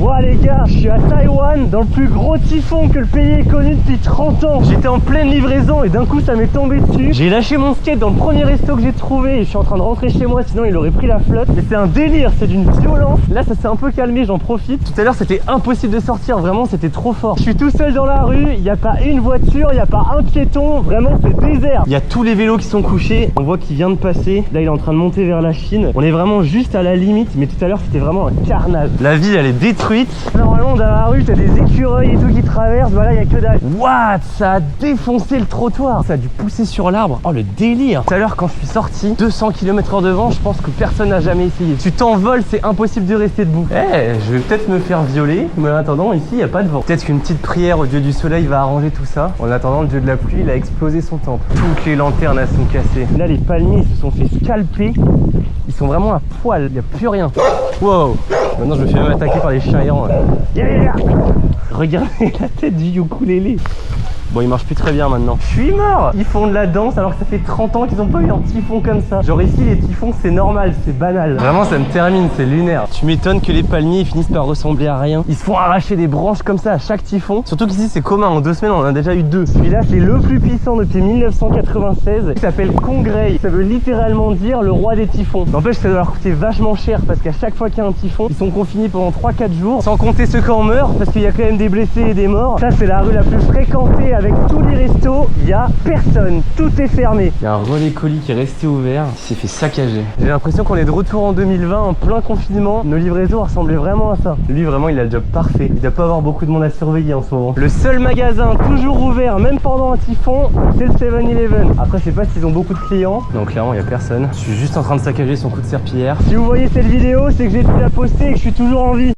Bon les gars, je suis à Taïwan, dans le plus gros typhon que le pays ait connu depuis 30 ans. J'étais en pleine livraison et d'un coup ça m'est tombé dessus. J'ai lâché mon skate dans le premier resto que j'ai trouvé et je suis en train de rentrer chez moi, sinon il aurait pris la flotte. Mais c'est un délire, c'est d'une violence. Là ça s'est un peu calmé, j'en profite. Tout à l'heure c'était impossible de sortir, vraiment c'était trop fort. Je suis tout seul dans la rue, il n'y a pas une voiture, il n'y a pas un piéton, vraiment c'est désert. Il y a tous les vélos qui sont couchés, on voit qu'il vient de passer. Là il est en train de monter vers la Chine. On est vraiment juste à la limite, mais tout à l'heure c'était vraiment un carnage. La ville elle est détruite. Normalement dans la rue t'as des écureuils et tout qui traversent, voilà il n'y a que dalle. What, ça a défoncé le trottoir, ça a dû pousser sur l'arbre. Oh le délire. Tout à l'heure quand je suis sorti, 200 km/h de vent, je pense que personne n'a jamais essayé. Tu t'envoles, c'est impossible de rester debout. Je vais peut-être me faire violer, mais en attendant ici il n'y a pas de vent. Peut-être qu'une petite prière au dieu du soleil va arranger tout ça. En attendant, le dieu de la pluie il a explosé son temple. Toutes les lanternes elles sont cassées. Là les palmiers ils se sont fait scalper. Ils sont vraiment à poil, il n'y a plus rien. Wow. Maintenant je me fais même attaquer par les chiens errants. Regardez la tête du ukulélé. Bon il marche plus très bien maintenant. Je suis mort. Ils font de la danse alors que ça fait 30 ans qu'ils ont pas eu un typhon comme ça. Genre ici les typhons c'est normal, c'est banal. Vraiment ça me termine, c'est lunaire. Tu m'étonnes que les palmiers finissent par ressembler à rien. Ils se font arracher des branches comme ça à chaque typhon. Surtout qu'ici c'est commun, en 2 semaines on en a déjà eu 2. Celui-là c'est le plus puissant depuis 1996. Il s'appelle Congrey. Ça veut littéralement dire le roi des typhons. N'empêche ça doit leur coûter vachement cher parce qu'à chaque fois qu'il y a un typhon, ils sont confinés pendant 3-4 jours. Sans compter ceux qui en meurent parce qu'il y a quand même des blessés et des morts. Ça c'est la rue la plus fréquentée avec tous les restos, il n'y a personne, tout est fermé. Il y a un relais colis qui est resté ouvert, il s'est fait saccager. J'ai l'impression qu'on est de retour en 2020, en plein confinement. Nos livraisons ressemblaient vraiment à ça. Lui vraiment il a le job parfait, il doit pas avoir beaucoup de monde à surveiller en ce moment. Le seul magasin toujours ouvert, même pendant un typhon, c'est le 7-Eleven. Après je sais pas s'ils ont beaucoup de clients, donc clairement il n'y a personne. Je suis juste en train de saccager son coup de serpillière. Si vous voyez cette vidéo, c'est que j'ai dû la poster et que je suis toujours en vie.